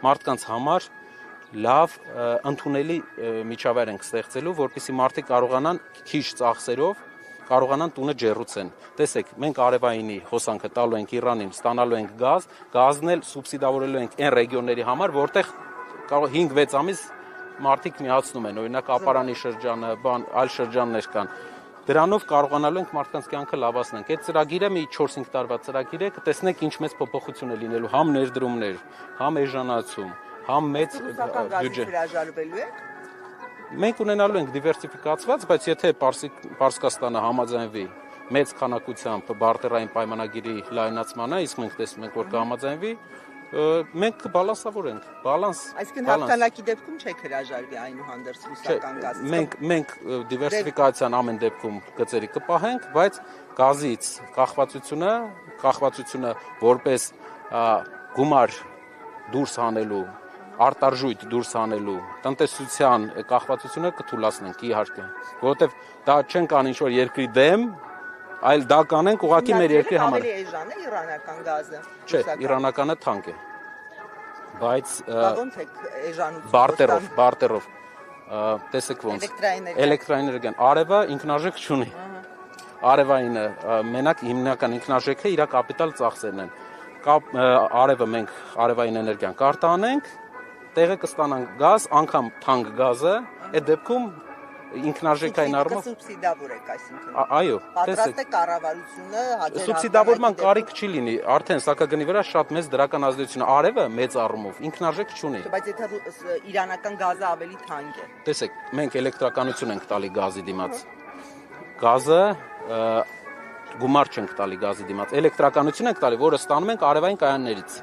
մարդկանց համար լավ ընդունելի միջավայր ենք ստեղծելու, որպեսզի մարդիկ կարողանան քիչ ծախսերով կարողանան տունը ջեռուցեն։ Տեսեք, մենք արևայինի հոսանքը տալու ենք Իրանին, ստանալու ենք գազ, գազն էլ սուբսիդավորելու ենք այն ռեգիոնների համար, որտեղ 5-6 ամիս մարդիկ միացնում են, օրինակ Ապարանի շրջանը, այլ շրջաններ կան։ Դրանով կարողանալու ենք մարդկանց կյանքը լավացնենք։ Այդ ծրագիրը մի 4-5 տարվա ծրագիր է, կտեսնեք ինչ մեծ փոփոխություն է լինելու, համ ներդրումներ, համ էժանացում, համ մեծ բյուջե։ Մենք ունենալու ենք դիվերսիֆիկացված, բայց եթե Պարսկաստանը համաձայնվի մեծ քանակությամբ բարտերային պայմանագիրի լայնացմանը, իսկ մենք տեսնում ենք, որ կհամաձայնվի, մենք կբալանսավորենք, Այսինքն հաղթանակի դեպքում չեք հրաժարվի այնուհանդերձ ռուսական գազից։ Մենք դիվերսիֆիկացիան ամեն դեպքում գծերի կպահենք, բայց գազից կախվածությունը որպես գումար դուրս հանելու, արտարժույթ դուրս հանելու, տնտեսության կախվածությունը կթուլացնենք, իհարկե, որովհետև դա չենք անի ինչ-որ երկրի դեմ, այլ դա կանենք ուղղակի մեր երկրի համար։ Ավելի էժան է իրանական գազը։ Չէ, իրանականը թանկ է։ Բայց ոնց է էժանությունը։ Բարտերով։ Տեսեք ոնց։ Էլեկտրաէներգիան։ Արևը ինքնարժեք չունի։ Արևայինը մենակ հիմնական ինքնարժեքը իր կապիտալ ծախսերն են։ Արևը մենք արևային էներգիան կարտահանենք, տեղը կստանանք գազ, անգամ թանկ գազը, այդ դեպքում ինքնարժեքային առումով սուբսիդավոր եք, այսինքն։ Այո, պատրաստ է կառավարությունը սուբսիդավորման կարիք չի լինի, արդեն սակագնի վրա շատ մեծ դրական ազդեցություն արևը մեծ առումով ինքնարժեք չունի։ Բայց եթե իրանական գազը ավելի թանկ է։ Տեսեք, մենք էլեկտրականություն ենք տալի գազի դիմաց։ Գազը գումար չենք տալի գազի դիմաց, էլեկտրականություն ենք տալի, որը ստանում ենք արևային կայաններից։